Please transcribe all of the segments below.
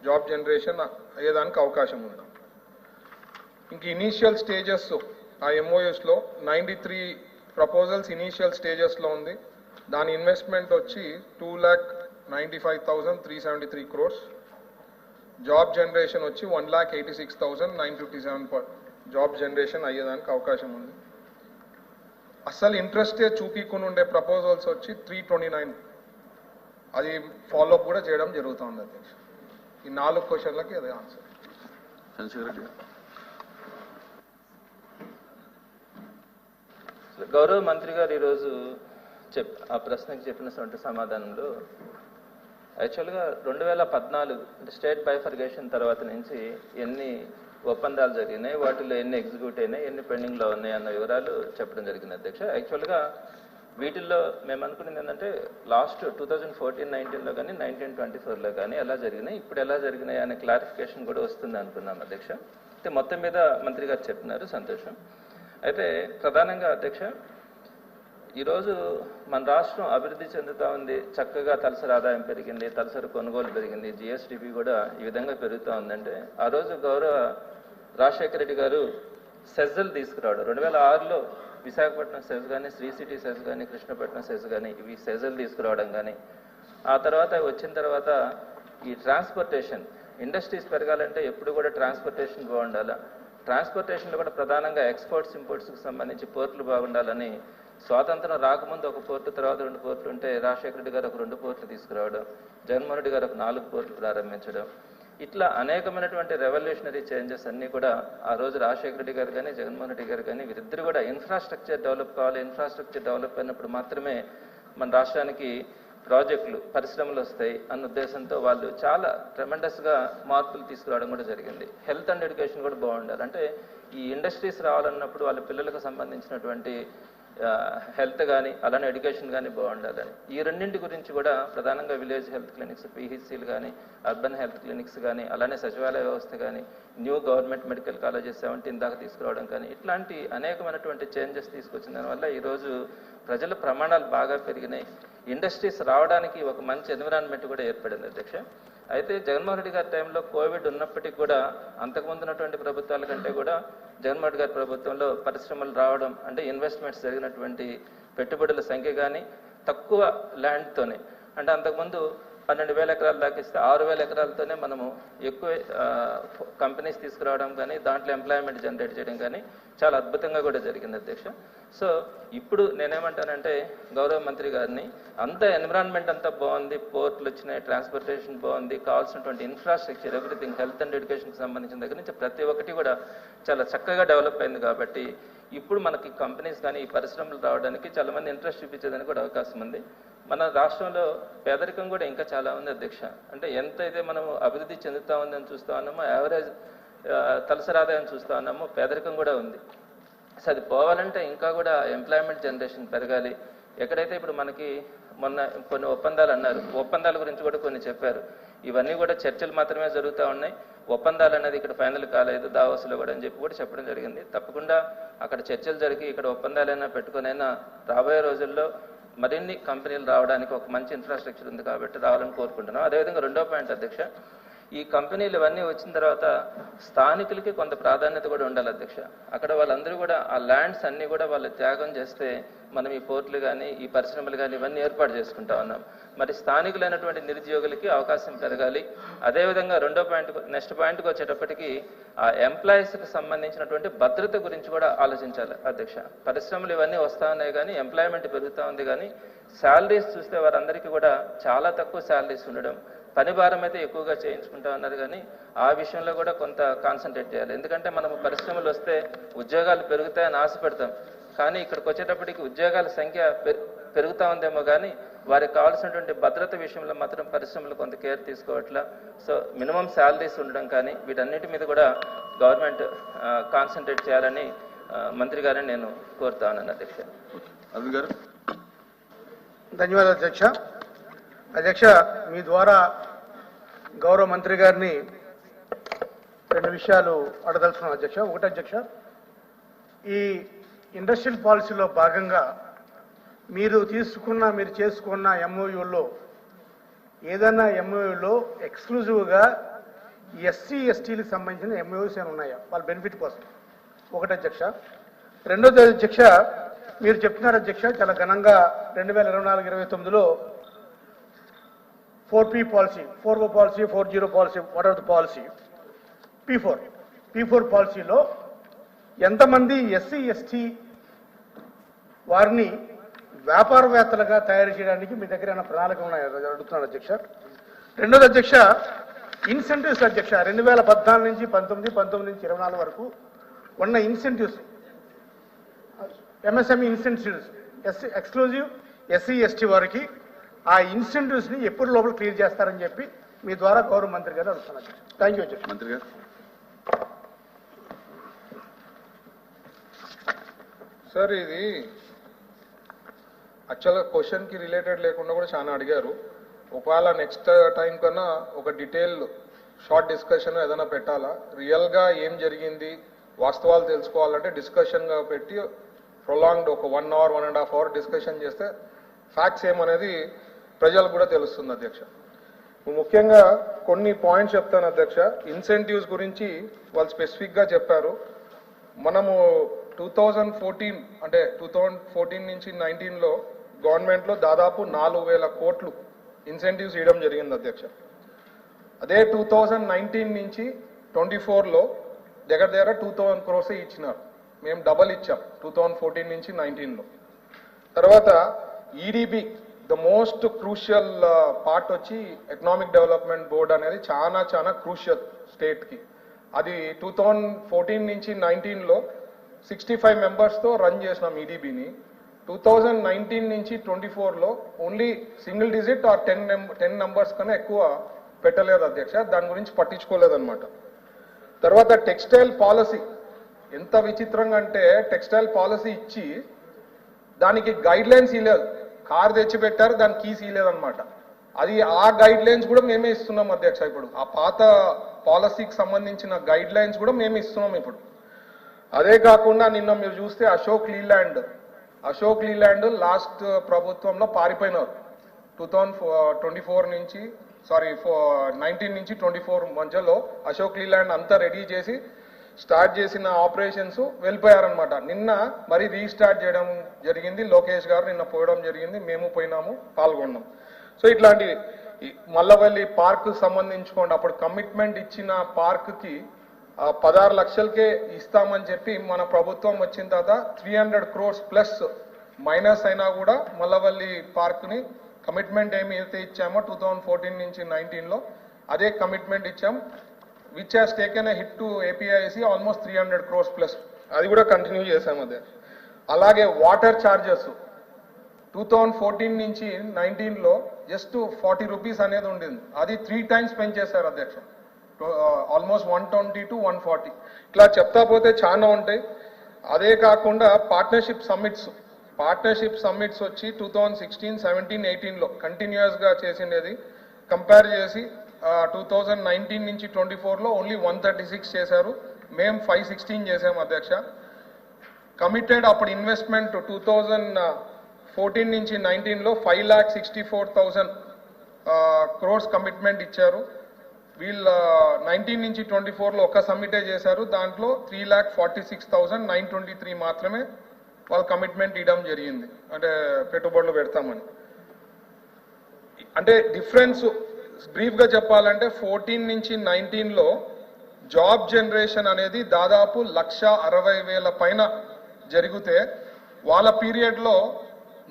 Job generation అయ్యేదానికి అవకాశం ఉంది. ఇంక ఇనీషియల్ స్టేజెస్ ఆ ఎంఓఎస్లో 93 ప్రపోజల్స్ ఇనీషియల్ స్టేజెస్లో ఉంది. దాని ఇన్వెస్ట్మెంట్ వచ్చి 2,95,373 crores. జాబ్ జనరేషన్ వచ్చి 1,86,957 జాబ్ జనరేషన్ అయ్యేదానికి అవకాశం ఉంది. అసలు ఇంట్రెస్టే చూపించుకుని ఉండే ప్రపోజల్స్ వచ్చి 329. అది ఫాలోఅప్ కూడా చేయడం జరుగుతుంది అధ్యక్ష. ఈ 4 క్వశ్చన్లకి అదే ఆన్సర్. గౌరవ మంత్రి గారు ఈరోజు ఆ ప్రశ్నకి చెప్పినటువంటి సమాధానంలో యాక్చువల్గా 2014 అంటే స్టేట్ బైఫర్గేషన్ తర్వాత నుంచి ఎన్ని ఒప్పందాలు జరిగినాయి, వాటిలో ఎన్ని ఎగ్జిక్యూట్ అయినాయి, ఎన్ని పెండింగ్లో ఉన్నాయి అన్న వివరాలు చెప్పడం జరిగింది అధ్యక్ష. యాక్చువల్గా వీటిల్లో మేము అనుకున్నది ఏంటంటే లాస్ట్ 2014-19లో కానీ 19-24లో కానీ ఎలా జరిగినాయి, ఇప్పుడు ఎలా జరిగినాయి అనే క్లారిఫికేషన్ కూడా వస్తుంది అనుకున్నాం అధ్యక్ష. అయితే మొత్తం మీద మంత్రి గారు చెప్పినారు, సంతోషం. అయితే ప్రధానంగా అధ్యక్ష ఈరోజు మన రాష్ట్రం అభివృద్ధి చెందుతూ ఉంది, చక్కగా తలసరి ఆదాయం పెరిగింది, తలసరి కొనుగోలు పెరిగింది, జిఎస్డిపి కూడా ఈ విధంగా పెరుగుతూ ఉందంటే ఆ రోజు గౌరవ రాజశేఖర రెడ్డి గారు సెజ్లు తీసుకురావడం 2006లో విశాఖపట్నం సెజ్ కానీ, శ్రీ సిటీ సెజ్ కానీ, కృష్ణపట్నం సెజ్ కానీ ఇవి సెజ్లు తీసుకురావడం కానీ, ఆ తర్వాత వచ్చిన తర్వాత ఈ ట్రాన్స్పోర్టేషన్ ఇండస్ట్రీస్ పెరగాలంటే ఎప్పుడు కూడా ట్రాన్స్పోర్టేషన్ బాగుండాలా, ట్రాన్స్పోర్టేషన్లో కూడా ప్రధానంగా ఎక్స్పోర్ట్స్ ఇంపోర్ట్స్కి సంబంధించి పోర్టులు బాగుండాలని స్వాతంత్రం రాకముందు ఒక పోర్టు, తర్వాత 2 పోర్టులు ఉంటే రాజశేఖర రెడ్డి గారు ఒక 2 పోర్టులు తీసుకురావడం, జగన్మోహన్ రెడ్డి గారు ఒక 4 పోర్టులు ప్రారంభించడం, ఇట్లా అనేకమైనటువంటి రెవల్యూషనరీ చేంజెస్ అన్నీ కూడా ఆ రోజు రాజశేఖర రెడ్డి గారు కానీ, జగన్మోహన్ రెడ్డి గారు కానీ వీరిద్దరు కూడా ఇన్ఫ్రాస్ట్రక్చర్ డెవలప్ కావాలి, ఇన్ఫ్రాస్ట్రక్చర్ డెవలప్ అయినప్పుడు మాత్రమే మన రాష్ట్రానికి ప్రాజెక్టులు, పరిశ్రమలు వస్తాయి అన్న ఉద్దేశంతో వాళ్ళు చాలా ట్రెమెండస్గా మార్పులు తీసుకురావడం కూడా జరిగింది. హెల్త్ అండ్ ఎడ్యుకేషన్ కూడా బాగుండాలి. అంటే ఈ ఇండస్ట్రీస్ రావాలన్నప్పుడు వాళ్ళ పిల్లలకు సంబంధించినటువంటి హెల్త్ కానీ అలానే ఎడ్యుకేషన్ కానీ బాగుండాలని ఈ రెండింటి గురించి కూడా ప్రధానంగా విలేజ్ హెల్త్ క్లినిక్స్, పిహెచ్సిలు కానీ, అర్బన్ హెల్త్ క్లినిక్స్ కానీ, అలానే సచివాలయ వ్యవస్థ కానీ, న్యూ గవర్నమెంట్ మెడికల్ కాలేజెస్ 17 దాకా తీసుకురావడం కానీ ఇట్లాంటి అనేకమైనటువంటి చేంజెస్ తీసుకొచ్చిన దానివల్ల ఈరోజు ప్రజల ప్రమాణాలు బాగా పెరిగినాయి. ఇండస్ట్రీస్ రావడానికి ఒక మంచి ఎన్విరాన్మెంట్ కూడా ఏర్పడింది అధ్యక్ష. అయితే జగన్మోహన్ రెడ్డి గారి టైంలో కోవిడ్ ఉన్నప్పటికీ కూడా అంతకుముందు ఉన్నటువంటి ప్రభుత్వాల కంటే కూడా జగన్మోహన్ రెడ్డి గారి ప్రభుత్వంలో పరిశ్రమలు రావడం అంటే ఇన్వెస్ట్మెంట్స్ జరిగినటువంటి పెట్టుబడుల సంఖ్య కానీ తక్కువ ల్యాండ్తోనే, అంటే అంతకుముందు 12,000 ఎకరాలు దాకా ఇస్తే 6,000 ఎకరాలతోనే మనము ఎక్కువ కంపెనీస్ తీసుకురావడం కానీ దాంట్లో ఎంప్లాయ్మెంట్ జనరేట్ చేయడం కానీ చాలా అద్భుతంగా కూడా జరిగింది అధ్యక్ష. సో ఇప్పుడు నేనేమంటానంటే గౌరవ మంత్రి గారిని అంత ఎన్విరాన్మెంట్ అంతా బాగుంది, పోర్టులు వచ్చినాయి, ట్రాన్స్పోర్టేషన్ బాగుంది, కావాల్సినటువంటి ఇన్ఫ్రాస్ట్రక్చర్ ఎవ్రీథింగ్ హెల్త్ అండ్ ఎడ్యుకేషన్కి సంబంధించిన దగ్గర నుంచి ప్రతి ఒక్కటి కూడా చాలా చక్కగా డెవలప్ అయింది. కాబట్టి ఇప్పుడు మనకి కంపెనీస్ కానీ ఈ పరిశ్రమలు రావడానికి చాలా మంది ఇంట్రెస్ట్ చూపించేదానికి కూడా అవకాశం ఉంది. మన రాష్ట్రంలో పేదరికం కూడా ఇంకా చాలా ఉంది అధ్యక్ష. అంటే ఎంతైతే మనం అభివృద్ధి చెందుతా ఉందని చూస్తూ ఉన్నామో, యావరేజ్ తలసరి ఆదాయం చూస్తూ ఉన్నామో, పేదరికం కూడా ఉంది. సో అది పోవాలంటే ఇంకా కూడా ఎంప్లాయ్మెంట్ జనరేషన్ పెరగాలి. ఎక్కడైతే ఇప్పుడు మనకి మొన్న కొన్ని ఒప్పందాలు అన్నారు, ఒప్పందాల గురించి కూడా కొన్ని చెప్పారు. ఇవన్నీ కూడా చర్చలు మాత్రమే జరుగుతూ ఉన్నాయి, ఒప్పందాలు అనేది ఇక్కడ ఫైనల్ కాలేదు దావోస్లో కూడా అని చెప్పి కూడా చెప్పడం జరిగింది. తప్పకుండా అక్కడ చర్చలు జరిగి ఇక్కడ ఒప్పందాలైనా పెట్టుకునైనా రాబోయే రోజుల్లో మరిన్ని కంపెనీలు రావడానికి ఒక మంచి ఇన్ఫ్రాస్ట్రక్చర్ ఉంది కాబట్టి రావాలని కోరుకుంటున్నాం. అదేవిధంగా రెండో పాయింట్ అధ్యక్ష, ఈ కంపెనీలు ఇవన్నీ వచ్చిన తర్వాత స్థానికులకి కొంత ప్రాధాన్యత కూడా ఉండాలి అధ్యక్ష. అక్కడ వాళ్ళందరూ కూడా ఆ ల్యాండ్స్ అన్నీ కూడా వాళ్ళు త్యాగం చేస్తే మనం ఈ పోర్టులు కానీ ఈ పరిశ్రమలు కానీ ఇవన్నీ ఏర్పాటు చేసుకుంటా ఉన్నాం. మరి స్థానికులైనటువంటి నిరుద్యోగులకి అవకాశం పెరగాలి. అదేవిధంగా రెండో పాయింట్, నెక్స్ట్ పాయింట్కి వచ్చేటప్పటికి ఆ ఎంప్లాయీస్కి సంబంధించినటువంటి భద్రత గురించి కూడా ఆలోచించాలి అధ్యక్ష. పరిశ్రమలు ఇవన్నీ వస్తూ ఉన్నాయి కానీ ఎంప్లాయ్మెంట్ పెరుగుతూ ఉంది కానీ శాలరీస్ చూస్తే వారందరికీ కూడా చాలా తక్కువ శాలరీస్ ఉండడం, పని భారం అయితే ఎక్కువగా చేయించుకుంటా ఉన్నారు కానీ ఆ విషయంలో కూడా కొంత కాన్సన్ట్రేట్ చేయాలి. ఎందుకంటే మనము పరిశ్రమలు వస్తే ఉద్యోగాలు పెరుగుతాయని ఆశపెడతాం, కానీ ఇక్కడికి వచ్చేటప్పటికి ఉద్యోగాల సంఖ్య పెరుగుతూ ఉందేమో కానీ వారికి కావాల్సినటువంటి భద్రత విషయంలో మాత్రం పరిశ్రమలు కొంత కేర్ తీసుకోవట్లా. సో మినిమం శాలరీస్ ఉండడం కానీ వీటన్నిటి మీద కూడా గవర్నమెంట్ కాన్సన్ట్రేట్ చేయాలని మంత్రి గారిని నేను కోరుతా ఉన్నాను అధ్యక్ష. ధన్యవాదాలు అధ్యక్ష. అధ్యక్ష, మీ ద్వారా గౌరవ మంత్రి గారిని 2 విషయాలు అడగదలుచుకున్నాను అధ్యక్ష. ఒకటి అధ్యక్ష, ఈ ఇండస్ట్రియల్ పాలసీలో భాగంగా మీరు చేసుకున్న ఎంఓయూలో ఏదైనా ఎంఓయూలో ఎక్స్క్లూజివ్గా ఎస్సీ ఎస్టీలకు సంబంధించిన ఎంఓయూస్ ఏమైనా ఉన్నాయా వాళ్ళ బెనిఫిట్ కోసం? ఒకటి అధ్యక్ష. రెండోది అధ్యక్ష, మీరు చెప్తున్నారు అధ్యక్ష చాలా ఘనంగా 2024-29లో 4P policy, 4O policy, 40 policy, what are the policy, P4 పాలసీలో ఎంతమంది ఎస్సీ ఎస్టీ వారిని వ్యాపారవేత్తలుగా తయారు చేయడానికి మీ దగ్గర ఏమైనా ప్రణాళిక ఉన్నాయో అడుగుతున్నాను అధ్యక్ష. రెండోది అధ్యక్ష, ఇన్సెంటివ్స్ అధ్యక్ష 2014 నుంచి 19 నుంచి 24 వరకు ఉన్న incentives, MSME incentives exclusive SC ST వారికి ఆ ఇన్సెంటివ్స్ని ఎప్పుడు లోపల క్లియర్ చేస్తారని చెప్పి మీ ద్వారా గౌరవ మంత్రి గారు అడుగుతున్నారు. థ్యాంక్ యూ అధ్యక్ష. మంత్రి గారు. సార్ ఇది యాక్చువల్గా క్వశ్చన్కి రిలేటెడ్ లేకుండా కూడా చాలా అడిగారు. ఒకవేళ నెక్స్ట్ టైం కన్నా ఒక డీటెయిల్ షార్ట్ డిస్కషన్ ఏదైనా పెట్టాలా, రియల్గా ఏం జరిగింది వాస్తవాలు తెలుసుకోవాలంటే డిస్కషన్గా పెట్టి ప్రొలాంగ్డ్ ఒక 1 hour 1.5 hour డిస్కషన్ చేస్తే ఫ్యాక్ట్స్ ఏమనేది ప్రజలకు కూడా తెలుస్తుంది అధ్యక్ష. ముఖ్యంగా కొన్ని పాయింట్స్ చెప్తాను అధ్యక్ష. ఇన్సెంటివ్స్ గురించి వాళ్ళు స్పెసిఫిక్గా చెప్పారు. మనము 2014 అంటే 2014 నుంచి 19లో గవర్నమెంట్లో దాదాపు 4,000 కోట్లు ఇన్సెంటివ్స్ ఇవ్వడం జరిగింది అధ్యక్ష. అదే 2019 నుంచి 24లో దగ్గర 2,000 crores ఇచ్చినారు. మేము డబల్ ఇచ్చాం 2014 నుంచి 19లో. తర్వాత EDB the most crucial part వచ్చి ఎకనామిక్ డెవలప్మెంట్ బోర్డ్ అనేది చాలా క్రూషియల్ స్టేట్కి. అది 2014 నుంచి 19లో 65 మెంబర్స్తో రన్ చేసినాం ఈడీబీని. 2019 నుంచి 24లో only single digit or 10 numbers కన్నా ఎక్కువ పెట్టలేదు అధ్యక్ష. దాని గురించి పట్టించుకోలేదన్నమాట. తర్వాత టెక్స్టైల్ పాలసీ ఎంత విచిత్రంగా అంటే, టెక్స్టైల్ పాలసీ ఇచ్చి దానికి గైడ్ లైన్స్ ఇవ్వలేదు. కార్ తెచ్చిపెట్టారు, దానికి కీస్ ఇవ్వలేదన్నమాట. అది ఆ గైడ్ లైన్స్ కూడా మేమే ఇస్తున్నాం అధ్యక్ష. ఇప్పుడు ఆ పాత పాలసీకి సంబంధించిన గైడ్ లైన్స్ కూడా మేమే ఇస్తున్నాం ఇప్పుడు. అదే కాకుండా నిన్న మీరు చూస్తే అశోక్ లీలాండ్ లాస్ట్ ప్రభుత్వంలో పారిపోయినారు. 2024 నుంచి 19 నుంచి 24 మధ్యలో అశోక్ లీలాండ్ అంతా రెడీ చేసి స్టార్ట్ చేసిన ఆపరేషన్స్ వెళ్ళిపోయారనమాట. నిన్న మరి రీస్టార్ట్ చేయడం జరిగింది. లోకేష్ గారు నిన్న పోయడం జరిగింది, మేము పోయినాము, పాల్గొన్నాం. సో ఇట్లాంటి మల్లవల్లి పార్క్ సంబంధించుకోండి, అప్పుడు కమిట్మెంట్ ఇచ్చిన పార్క్కి 16 లక్షలకే ఇస్తామని చెప్పి మన ప్రభుత్వం వచ్చిన తర్వాత 300 crores ప్లస్ మైనస్ అయినా కూడా మల్లవల్లి పార్క్ని కమిట్మెంట్ ఏమైతే ఇచ్చామో 2014 నుంచి 19లో అదే కమిట్మెంట్ ఇచ్చాం. Which has taken a hit to APIIC almost 300 crores plus, అది కూడా కంటిన్యూ చేశాం అదే. అలాగే వాటర్ ఛార్జెస్ 2014 నుంచి 19లో జస్ట్ 40 రూపీస్ అనేది ఉండింది, అది 3 times పెంచేశారు అధ్యక్ష. Almost 120 to 140. ఇట్లా చెప్తా పోతే చాలా ఉంటాయి. అదే కాకుండా పార్ట్నర్షిప్ సమ్మిట్స్ వచ్చి 2016, 17, 18లో కంటిన్యూస్గా చేసిండేది. కంపేర్ చేసి 2019 నుంచి 24లో ఓన్లీ 136 చేశారు, మేము 516 చేసాము అధ్యక్ష. కమిటెడ్ అప్పుడు ఇన్వెస్ట్మెంట్ 2014 నుంచి 19లో 5,64,000 crores కమిట్మెంట్ ఇచ్చారు. వీళ్ళు 19 నుంచి 24లో ఒక సమ్మిటే చేశారు, దాంట్లో 3,46,923 మాత్రమే వాళ్ళు కమిట్మెంట్ ఇవ్వడం జరిగింది, అంటే పెట్టుబడులు పెడతామని. అంటే డిఫరెన్స్ బ్రీఫ్గా చెప్పాలంటే 14 నుంచి 19లో జాబ్ జనరేషన్ అనేది దాదాపు 1,60,000 పైన జరిగితే వాళ్ళ పీరియడ్లో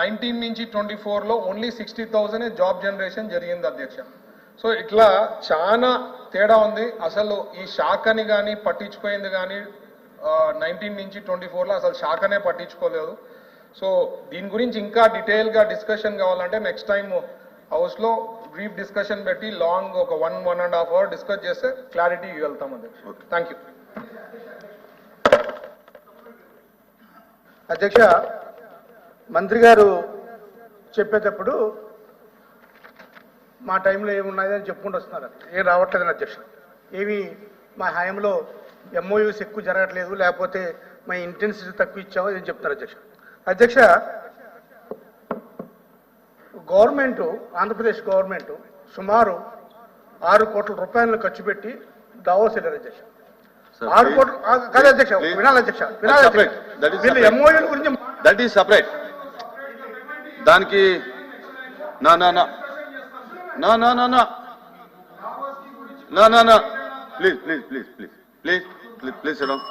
19 నుంచి 24లో ఓన్లీ 60,000 జాబ్ జనరేషన్ జరిగింది అధ్యక్ష. సో ఇట్లా చాలా తేడా ఉంది. అసలు ఈ శాఖని కానీ పట్టించుకోయింది కానీ 19 నుంచి 24లో అసలు శాఖనే పట్టించుకోలేదు. సో దీని గురించి ఇంకా డీటెయిల్గా డిస్కషన్ కావాలంటే నెక్స్ట్ టైం హౌస్లో బ్రీఫ్ డిస్కషన్ పెట్టి లాంగ్ ఒక 1.5 hour డిస్కస్ చేస్తే క్లారిటీ ఇవ్వగలుగుతాం అధ్యక్ష. థ్యాంక్ యూ అధ్యక్ష. మంత్రి గారు చెప్పేటప్పుడు మా టైంలో ఏమున్నాయని చెప్పుకుంటూ వస్తున్నారు, ఏం రావట్లేదని అధ్యక్ష. ఏమి మా హయాంలో ఎంఓయూస్ ఎక్కువ జరగట్లేదు, లేకపోతే మా ఇంటెన్సిటీ తక్కువ ఇచ్చామో అని చెప్తున్నారు అధ్యక్ష. అధ్యక్ష, ఆంధ్రప్రదేశ్ గవర్నమెంట్ సుమారు 6 కోట్ల రూపాయలను ఖర్చు పెట్టి దావోస్ వెళ్ళారు అధ్యక్ష. Sir, 6 కోట్లు కాదు అధ్యక్ష, please. వినాలి అధ్యక్ష, That's separate. That is వీళ్ళు separate. ఎంఓయూ గురించి దట్ ఈస్ సపరేట్. దానికి నా నా నా నా నా నా నా నా నా నా please please please please please please please sit down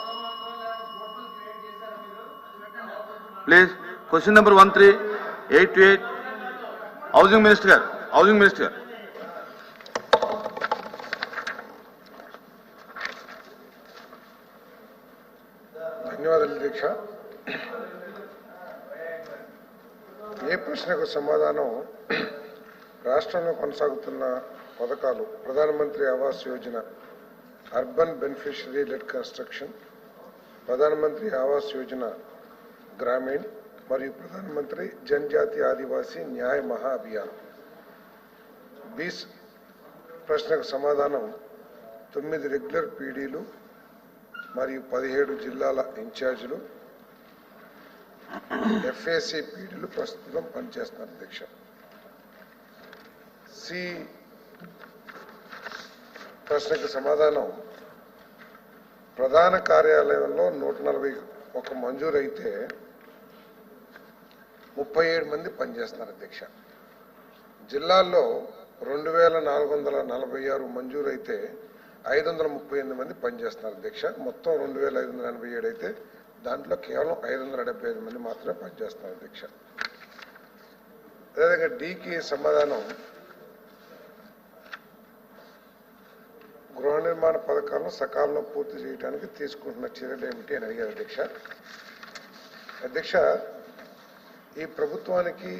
please. Question number 1388 housing minister గారు, హౌసింగ్ మినిస్టర్ గారు. ధన్యవాదాలు అధ్యక్ష. ఏ ప్రశ్నకు సమాధానం రాష్ట్రంలో కొనసాగుతున్న పథకాలు ప్రధానమంత్రి Awas Yojana, urban beneficiary lead construction, ప్రధానమంత్రి ఆవాస్ యోజన గ్రామీణ్ మరియు ప్రధానమంత్రి జనజాతి ఆదివాసీ న్యాయ మహా అభియాన్. బీస్ ప్రశ్నకు సమాధానం 9 రెగ్యులర్ పీడీలు మరియు 17 జిల్లాల ఇన్ఛార్జీలు, ఎఫ్ఏసి పీడీలు ప్రస్తుతం పనిచేస్తున్నారు అధ్యక్ష. సి ప్రశ్నకు సమాధానం ప్రధాన కార్యాలయంలో 141 మంజూరైతే 37 మంది పనిచేస్తున్నారు అధ్యక్ష. జిల్లాల్లో 2446 మంజూరైతే 538 మంది పనిచేస్తున్నారు అధ్యక్ష. మొత్తం 2587 అయితే దాంట్లో కేవలం 575 మంది మాత్రమే పనిచేస్తున్నారు అధ్యక్ష. అదేవిధంగా డీకి సమాధానం గృహ నిర్మాణ పథకాలను సకాలంలో పూర్తి చేయడానికి తీసుకుంటున్న చర్యలు ఏమిటి అని అడిగారు అధ్యక్ష. అధ్యక్ష, ఈ ప్రభుత్వానికి